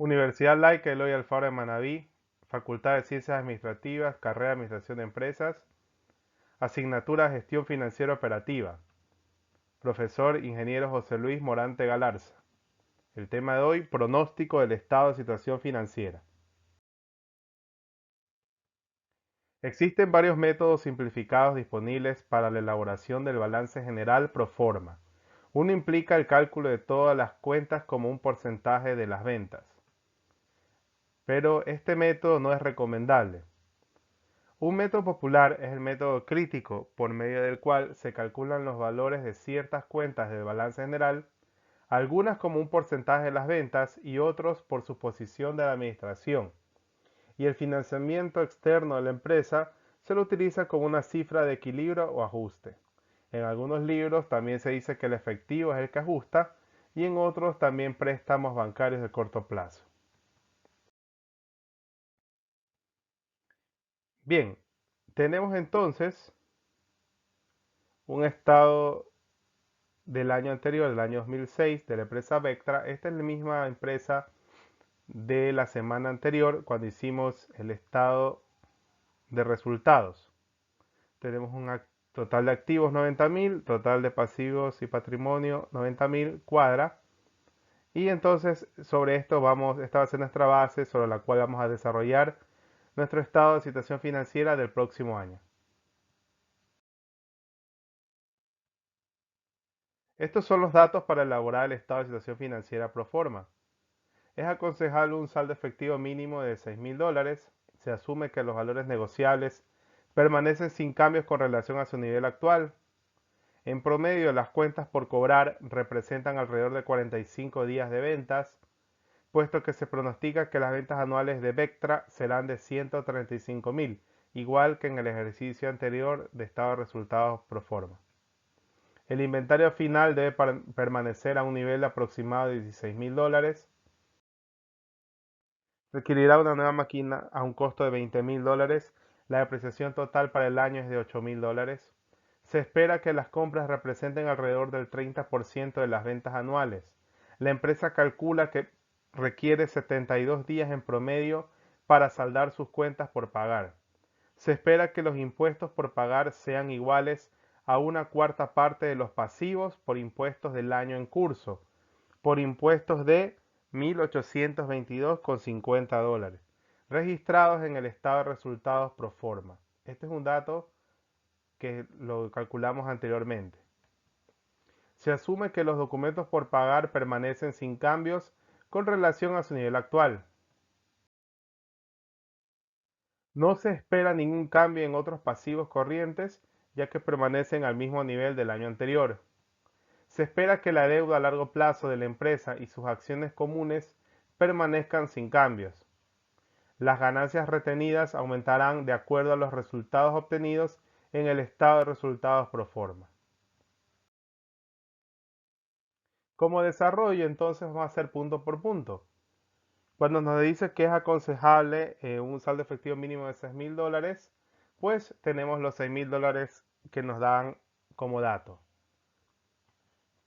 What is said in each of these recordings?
Universidad Laica Eloy Alfaro de Manabí, Facultad de Ciencias Administrativas, Carrera de Administración de Empresas, Asignatura Gestión Financiera Operativa. Profesor Ingeniero José Luis Morante Galarza. El tema de hoy, pronóstico del estado de situación financiera. Existen varios métodos simplificados disponibles para la elaboración del balance general pro forma. Uno implica el cálculo de todas las cuentas como un porcentaje de las ventas. Pero este método no es recomendable. Un método popular es el método crítico, por medio del cual se calculan los valores de ciertas cuentas del balance general, algunas como un porcentaje de las ventas y otros por su posición de la administración. Y el financiamiento externo de la empresa se lo utiliza como una cifra de equilibrio o ajuste. En algunos libros también se dice que el efectivo es el que ajusta y en otros también préstamos bancarios de corto plazo. Bien, tenemos entonces un estado del año anterior, del año 2006, de la empresa Vectra. Esta es la misma empresa de la semana anterior cuando hicimos el estado de resultados. Tenemos un total de activos 90.000, total de pasivos y patrimonio 90.000 cuadra. Y entonces sobre esto esta va a ser nuestra base sobre la cual vamos a desarrollar nuestro estado de situación financiera del próximo año. Estos son los datos para elaborar el estado de situación financiera pro forma. Es aconsejable un saldo efectivo mínimo de $6.000. Se asume que los valores negociables permanecen sin cambios con relación a su nivel actual. En promedio, las cuentas por cobrar representan alrededor de 45 días de ventas, puesto que se pronostica que las ventas anuales de Vectra serán de 135.000, igual que en el ejercicio anterior de estado de resultados pro forma. El inventario final debe permanecer a un nivel aproximado de $16.000. Requerirá una nueva máquina a un costo de $20.000. La depreciación total para el año es de $8.000. Se espera que las compras representen alrededor del 30% de las ventas anuales. La empresa calcula que requiere 72 días en promedio para saldar sus cuentas por pagar. Se espera que los impuestos por pagar sean iguales a una cuarta parte de los pasivos por impuestos del año en curso, por impuestos de $1.822,50, registrados en el estado de resultados pro forma. Este es un dato que lo calculamos anteriormente. Se asume que los documentos por pagar permanecen sin cambios con relación a su nivel actual. No se espera ningún cambio en otros pasivos corrientes, ya que permanecen al mismo nivel del año anterior. Se espera que la deuda a largo plazo de la empresa y sus acciones comunes permanezcan sin cambios. Las ganancias retenidas aumentarán de acuerdo a los resultados obtenidos en el estado de resultados pro forma. Como desarrollo, entonces vamos a hacer punto por punto. Cuando nos dice que es aconsejable un saldo efectivo mínimo de $6.000, pues tenemos los $6.000 que nos dan como dato.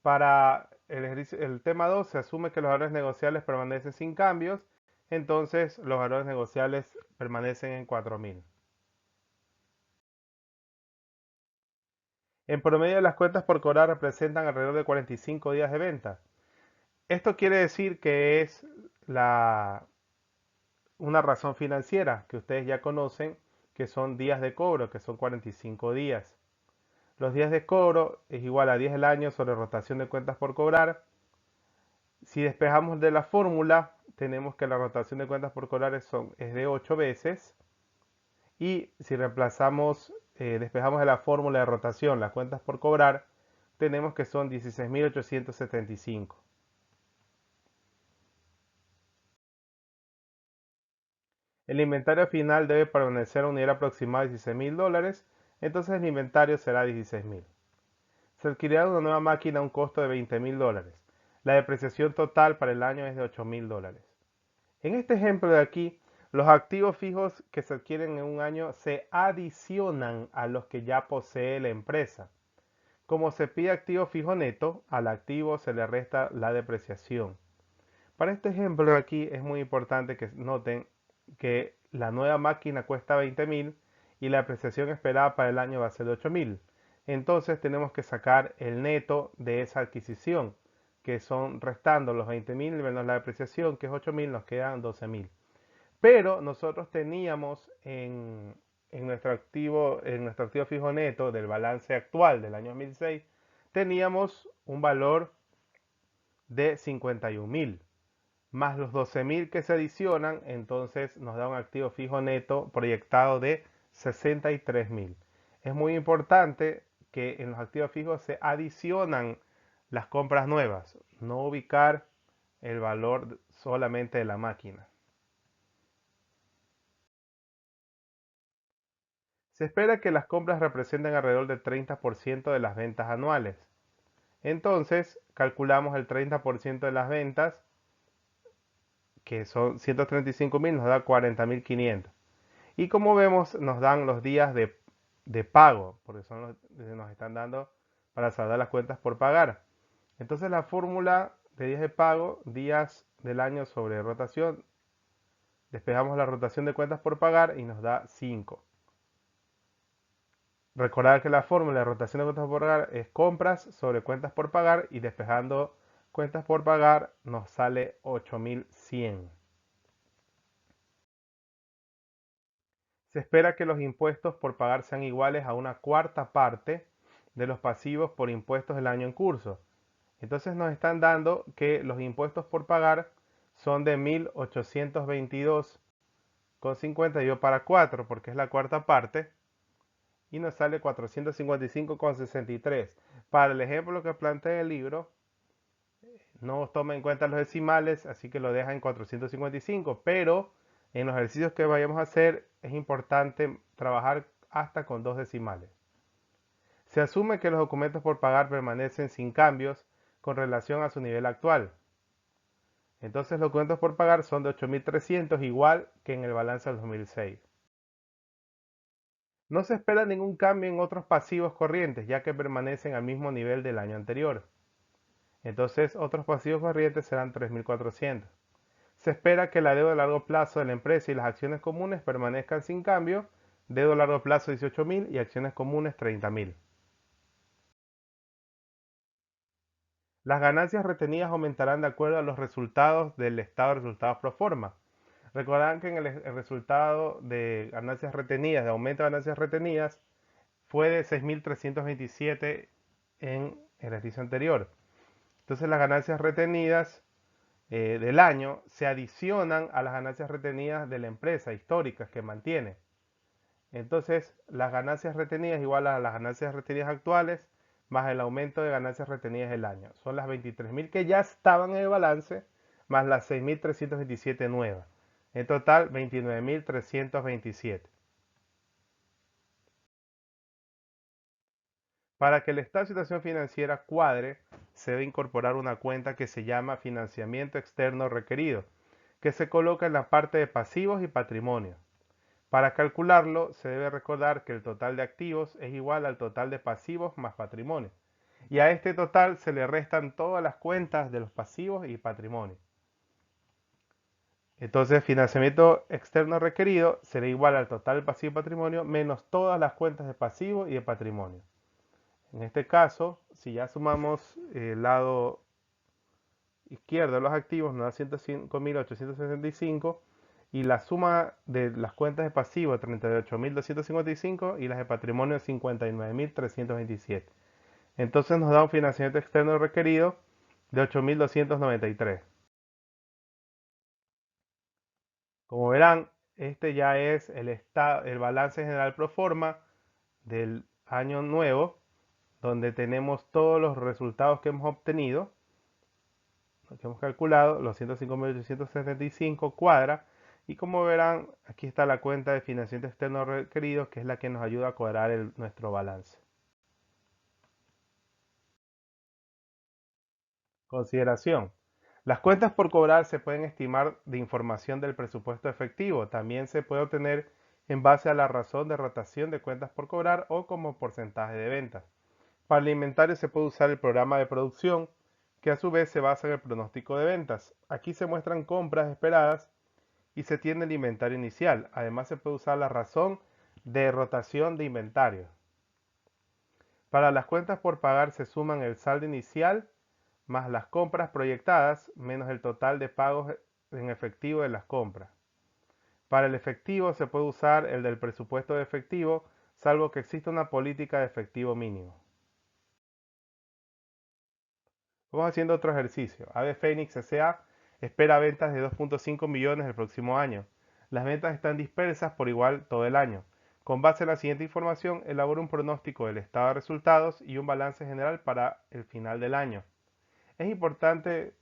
Para el tema 2 se asume que los valores negociables permanecen sin cambios, entonces los valores negociables permanecen en 4.000. En promedio, las cuentas por cobrar representan alrededor de 45 días de venta. Esto quiere decir que es una razón financiera que ustedes ya conocen, que son días de cobro, que son 45 días. Los días de cobro es igual a 10 del año sobre rotación de cuentas por cobrar. Si despejamos de la fórmula, tenemos que la rotación de cuentas por cobrar es de 8 veces. Y si despejamos de la fórmula de rotación las cuentas por cobrar, tenemos que son 16.875. El inventario final debe permanecer a un nivel aproximado de $16.000, entonces el inventario será 16.000. Se adquirirá una nueva máquina a un costo de $20.000. La depreciación total para el año es de $8.000. En este ejemplo de aquí, los activos fijos que se adquieren en un año se adicionan a los que ya posee la empresa. Como se pide activo fijo neto, al activo se le resta la depreciación. Para este ejemplo de aquí es muy importante que noten que la nueva máquina cuesta 20.000 y la apreciación esperada para el año va a ser de 8.000. Entonces tenemos que sacar el neto de esa adquisición, que son restando los 20.000 menos la depreciación, que es 8.000, nos quedan 12.000. Pero nosotros teníamos en nuestro activo fijo neto del balance actual del año 2006, teníamos un valor de 51.000 más los 12.000 que se adicionan, entonces nos da un activo fijo neto proyectado de 63.000. Es muy importante que en los activos fijos se adicionan las compras nuevas, no ubicar el valor solamente de la máquina. Se espera que las compras representen alrededor del 30% de las ventas anuales. Entonces, calculamos el 30% de las ventas, que son 135.000, nos da 40.500. Y como vemos, nos dan los días de pago, porque nos están dando para saldar las cuentas por pagar. Entonces la fórmula de días de pago, días del año sobre rotación, despejamos la rotación de cuentas por pagar y nos da 5. Recordar que la fórmula de rotación de cuentas por pagar es compras sobre cuentas por pagar y despejando cuentas por pagar nos sale 8.100. Se espera que los impuestos por pagar sean iguales a una cuarta parte de los pasivos por impuestos del año en curso. Entonces nos están dando que los impuestos por pagar son de 1.822,50 yo para 4 porque es la cuarta parte y nos sale 455,63. Para el ejemplo que plantea en el libro, no toma en cuenta los decimales, así que lo deja en 455, pero en los ejercicios que vayamos a hacer es importante trabajar hasta con dos decimales. Se asume que los documentos por pagar permanecen sin cambios con relación a su nivel actual. Entonces los documentos por pagar son de 8.300 igual que en el balance del 2006. No se espera ningún cambio en otros pasivos corrientes ya que permanecen al mismo nivel del año anterior. Entonces otros pasivos corrientes serán 3.400. Se espera que la deuda a largo plazo de la empresa y las acciones comunes permanezcan sin cambio, deuda a largo plazo 18.000 y acciones comunes 30.000. Las ganancias retenidas aumentarán de acuerdo a los resultados del estado de resultados pro forma. Recordarán que en el resultado de ganancias retenidas, de aumento de ganancias retenidas, fue de 6.327 en el ejercicio anterior. Entonces las ganancias retenidas del año se adicionan a las ganancias retenidas de la empresa históricas que mantiene. Entonces las ganancias retenidas igual a las ganancias retenidas actuales más el aumento de ganancias retenidas del año. Son las 23.000 que ya estaban en el balance más las 6.327 nuevas. En total 29.327. Para que el estado de situación financiera cuadre, se debe incorporar una cuenta que se llama financiamiento externo requerido, que se coloca en la parte de pasivos y patrimonio. Para calcularlo, se debe recordar que el total de activos es igual al total de pasivos más patrimonio. Y a este total se le restan todas las cuentas de los pasivos y patrimonio. Entonces, financiamiento externo requerido será igual al total de pasivo y patrimonio menos todas las cuentas de pasivo y de patrimonio. En este caso, si ya sumamos el lado izquierdo de los activos, nos da 105.865 y la suma de las cuentas de pasivo 38.255 y las de patrimonio 59.327. Entonces nos da un financiamiento externo requerido de 8.293. Como verán, este ya es el balance general pro forma del año nuevo, donde tenemos todos los resultados que hemos obtenido, que hemos calculado, los 105.875 cuadra, y como verán, aquí está la cuenta de financiamiento externo requerido, que es la que nos ayuda a cuadrar nuestro balance. Consideración. Las cuentas por cobrar se pueden estimar de información del presupuesto efectivo. También se puede obtener en base a la razón de rotación de cuentas por cobrar o como porcentaje de ventas. Para el inventario se puede usar el programa de producción que a su vez se basa en el pronóstico de ventas. Aquí se muestran compras esperadas y se tiene el inventario inicial. Además se puede usar la razón de rotación de inventario. Para las cuentas por pagar se suman el saldo inicial más las compras proyectadas menos el total de pagos en efectivo de las compras. Para el efectivo se puede usar el del presupuesto de efectivo, salvo que exista una política de efectivo mínimo. Vamos haciendo otro ejercicio. Ave Fénix S.A. espera ventas de 2.5 millones el próximo año. Las ventas están dispersas por igual todo el año. Con base en la siguiente información, elabora un pronóstico del estado de resultados y un balance general para el final del año. Es importante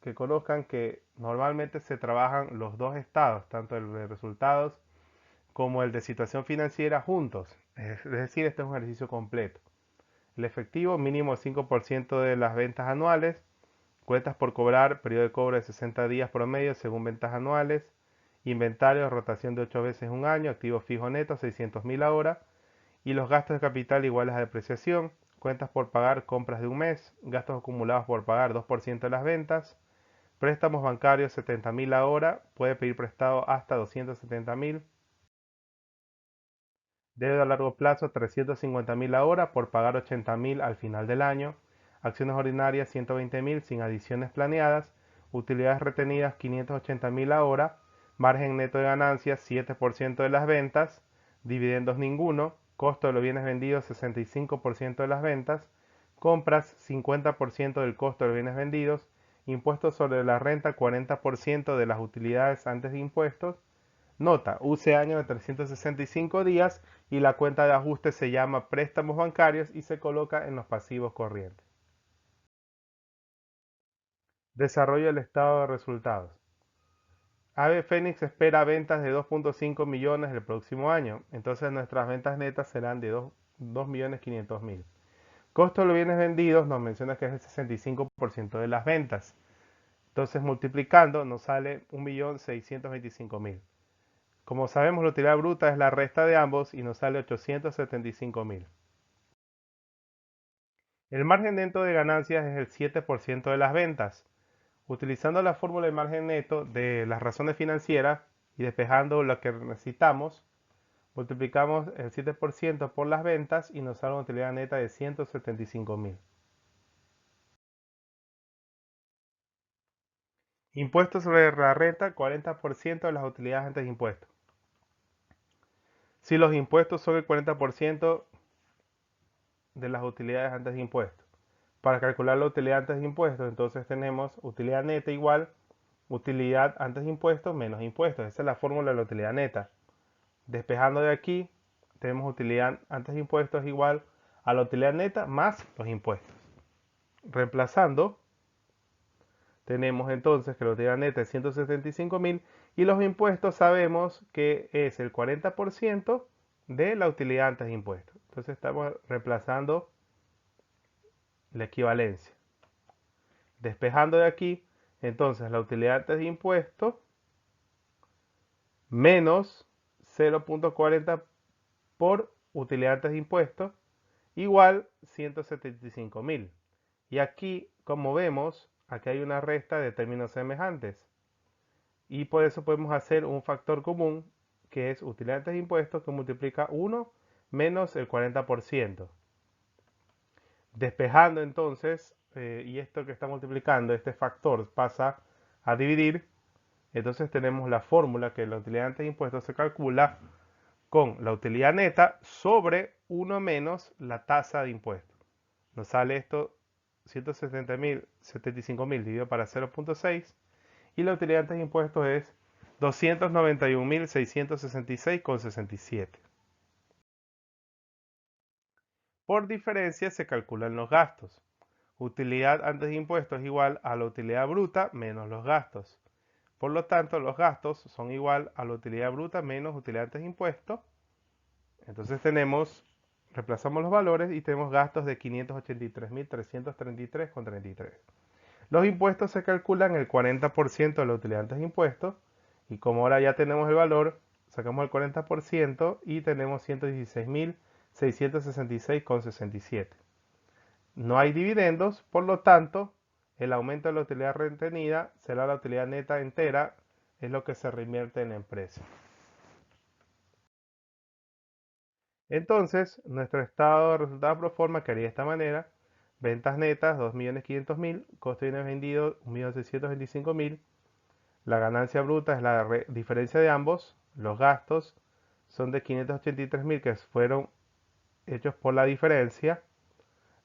que conozcan que normalmente se trabajan los dos estados, tanto el de resultados como el de situación financiera juntos. Es decir, este es un ejercicio completo. El efectivo mínimo 5% de las ventas anuales, cuentas por cobrar, periodo de cobro de 60 días promedio según ventas anuales, inventario, rotación de 8 veces un año, activo fijo neto 600.000 ahora, y los gastos de capital iguales a depreciación, cuentas por pagar, compras de un mes, gastos acumulados por pagar 2% de las ventas, préstamos bancarios 70.000 ahora, puede pedir prestado hasta 270.000, deuda a largo plazo 350.000 ahora por pagar 80.000 al final del año, acciones ordinarias 120.000 sin adiciones planeadas, utilidades retenidas 580.000 ahora, margen neto de ganancias 7% de las ventas, dividendos ninguno, costo de los bienes vendidos 65% de las ventas, compras 50% del costo de los bienes vendidos, impuestos sobre la renta 40% de las utilidades antes de impuestos. Nota, use año de 365 días y la cuenta de ajuste se llama préstamos bancarios y se coloca en los pasivos corrientes. Desarrollo del estado de resultados. Ave Fénix espera ventas de 2.5 millones el próximo año, entonces nuestras ventas netas serán de 2.500.000. Costo de los bienes vendidos nos menciona que es el 65% de las ventas. Entonces multiplicando nos sale 1.625.000. Como sabemos, la utilidad bruta es la resta de ambos y nos sale 875.000. El margen neto de ganancias es el 7% de las ventas. Utilizando la fórmula de margen neto de las razones financieras y despejando lo que necesitamos, multiplicamos el 7% por las ventas y nos sale una utilidad neta de 175.000. Impuestos sobre la renta, 40% de las utilidades antes de impuestos. Si los impuestos son el 40% de las utilidades antes de impuestos. Para calcular la utilidad antes de impuestos, entonces tenemos utilidad neta igual utilidad antes de impuestos menos impuestos. Esa es la fórmula de la utilidad neta. Despejando de aquí, tenemos utilidad antes de impuestos igual a la utilidad neta más los impuestos. Reemplazando, tenemos entonces que la utilidad neta es 175.000 y los impuestos sabemos que es el 40% de la utilidad antes de impuestos. Entonces estamos reemplazando la equivalencia. Despejando de aquí, entonces la utilidad antes de impuestos menos 0.40 por utilidad antes de impuestos igual 175.000. Y aquí, como vemos, aquí hay una resta de términos semejantes. Y por eso podemos hacer un factor común que es utilidad antes de impuestos que multiplica 1 menos el 40%. Despejando entonces, y esto que está multiplicando, este factor pasa a dividir, entonces tenemos la fórmula que la utilidad antes de impuestos se calcula con la utilidad neta sobre 1 menos la tasa de impuestos. Nos sale esto 175.000 dividido para 0.6 y la utilidad antes de impuestos es 291.666,67. Por diferencia se calculan los gastos. Utilidad antes de impuestos es igual a la utilidad bruta menos los gastos. Por lo tanto, los gastos son igual a la utilidad bruta menos utilidad antes de impuestos. Entonces reemplazamos los valores y tenemos gastos de 583.333,33. Los impuestos se calculan el 40% de la utilidad antes de impuestos y como ahora ya tenemos el valor, sacamos el 40% y tenemos 116.666,67. No hay dividendos, por lo tanto, el aumento de la utilidad retenida será la utilidad neta entera, es lo que se reinvierte en la empresa. Entonces, nuestro estado de resultados pro forma quedaría de esta manera: ventas netas 2.500.000, costo de bienes vendidos 1.625.000, la ganancia bruta es la diferencia de ambos, los gastos son de 583.000 que fueron hechos por la diferencia.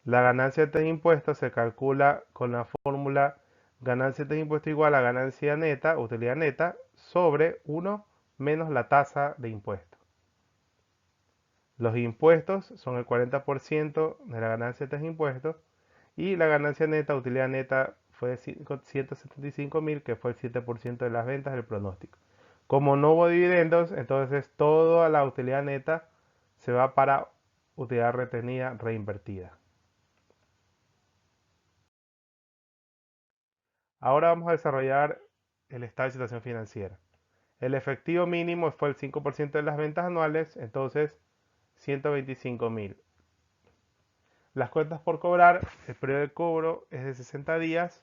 La ganancia de impuestos se calcula con la fórmula ganancia de impuestos igual a ganancia neta, utilidad neta, sobre 1 menos la tasa de impuestos. Los impuestos son el 40% de la ganancia de impuestos y la ganancia neta, utilidad neta, fue 175.000, que fue el 7% de las ventas del pronóstico. Como no hubo dividendos, entonces toda la utilidad neta se va para utilidad retenida reinvertida. Ahora vamos a desarrollar el estado de situación financiera. El efectivo mínimo fue el 5% de las ventas anuales, entonces 125.000. Las cuentas por cobrar, el periodo de cobro es de 60 días,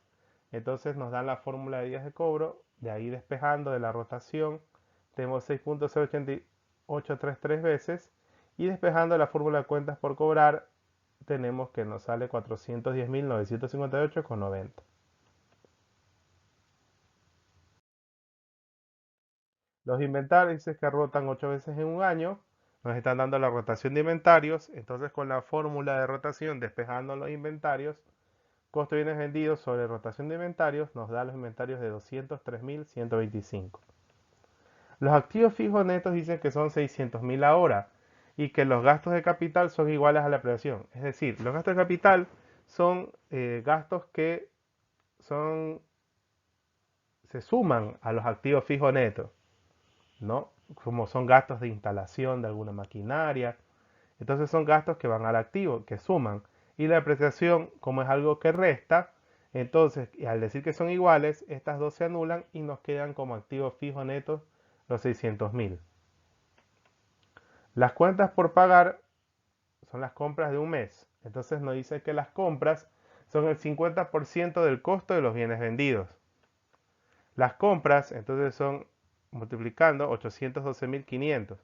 entonces nos dan la fórmula de días de cobro, de ahí despejando de la rotación, tenemos 6.0833 veces, y despejando la fórmula de cuentas por cobrar, tenemos que nos sale 410.958,90. Los inventarios dice que rotan 8 veces en un año, nos están dando la rotación de inventarios, entonces con la fórmula de rotación despejando los inventarios, costo de bienes vendidos sobre rotación de inventarios nos da los inventarios de 203.125. Los activos fijos netos dicen que son 600.000 ahora y que los gastos de capital son iguales a la previsión. Es decir, los gastos de capital son gastos que son, se suman a los activos fijos netos, ¿no? Como son gastos de instalación de alguna maquinaria. Entonces son gastos que van al activo, que suman. Y la depreciación, como es algo que resta, entonces al decir que son iguales, estas dos se anulan y nos quedan como activos fijos netos los 600.000. Las cuentas por pagar son las compras de un mes. Entonces nos dice que las compras son el 50% del costo de los bienes vendidos. Las compras entonces son multiplicando 812.500.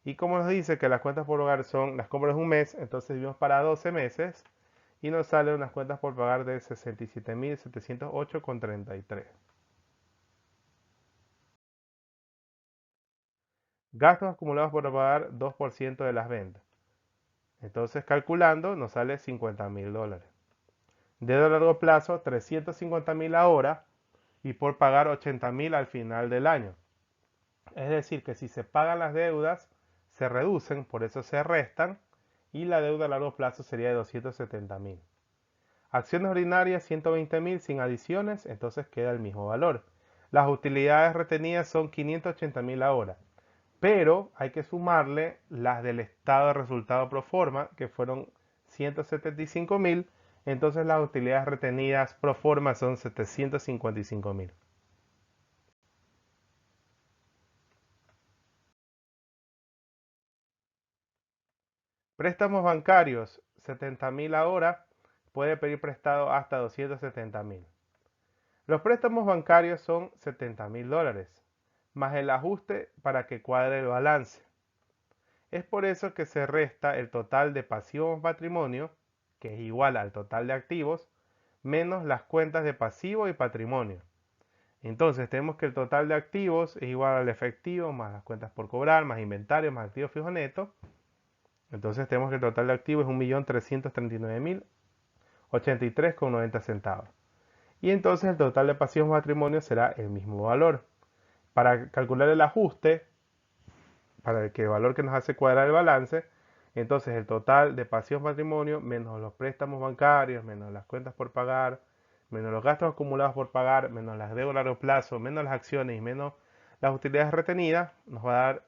Y como nos dice que las cuentas por hogar son las compras de un mes, entonces dividimos para 12 meses y nos salen unas cuentas por pagar de 67.708,33. Gastos acumulados por pagar 2% de las ventas. Entonces calculando nos sale $50.000. Deuda a largo plazo 350.000 ahora y por pagar 80.000 al final del año. Es decir, que si se pagan las deudas, se reducen, por eso se restan, y la deuda a largo plazo sería de 270.000. Acciones ordinarias 120.000 sin adiciones, entonces queda el mismo valor. Las utilidades retenidas son 580.000 ahora, pero hay que sumarle las del estado de resultado pro forma, que fueron 175.000, entonces las utilidades retenidas pro forma son 755.000. Préstamos bancarios 70.000 ahora, puede pedir prestado hasta 270.000. Los préstamos bancarios son $70.000, más el ajuste para que cuadre el balance. Es por eso que se resta el total de pasivos patrimonio, que es igual al total de activos, menos las cuentas de pasivo y patrimonio. Entonces tenemos que el total de activos es igual al efectivo, más las cuentas por cobrar, más inventario, más activos fijos netos. Entonces tenemos que el total de activos es 1.339.083,90 centavos. Y entonces el total de pasivos patrimonio será el mismo valor. Para calcular el ajuste, para que el valor que nos hace cuadrar el balance, entonces el total de pasivos patrimonio menos los préstamos bancarios, menos las cuentas por pagar, menos los gastos acumulados por pagar, menos las deudas a largo plazo, menos las acciones y menos las utilidades retenidas, nos va a dar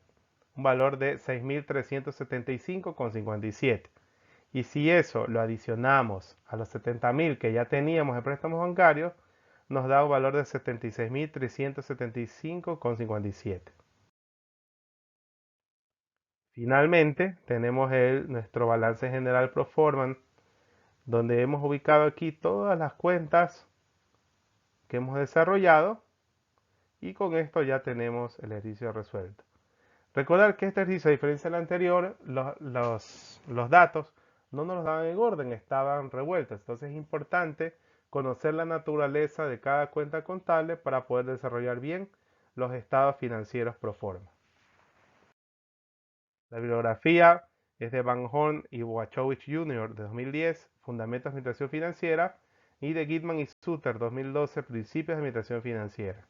un valor de 6.375,57. Y si eso lo adicionamos a los 70.000 que ya teníamos de préstamos bancarios, nos da un valor de 76.375,57. Finalmente, tenemos nuestro balance general pro forma, donde hemos ubicado aquí todas las cuentas que hemos desarrollado y con esto ya tenemos el ejercicio resuelto. Recordar que este ejercicio, a diferencia del anterior, los datos no nos los daban en orden, estaban revueltos. Entonces es importante conocer la naturaleza de cada cuenta contable para poder desarrollar bien los estados financieros pro forma. La bibliografía es de Van Horn y Wachowicz Jr. de 2010, Fundamentos de Administración Financiera, y de Gitman y Suter 2012, Principios de Administración Financiera.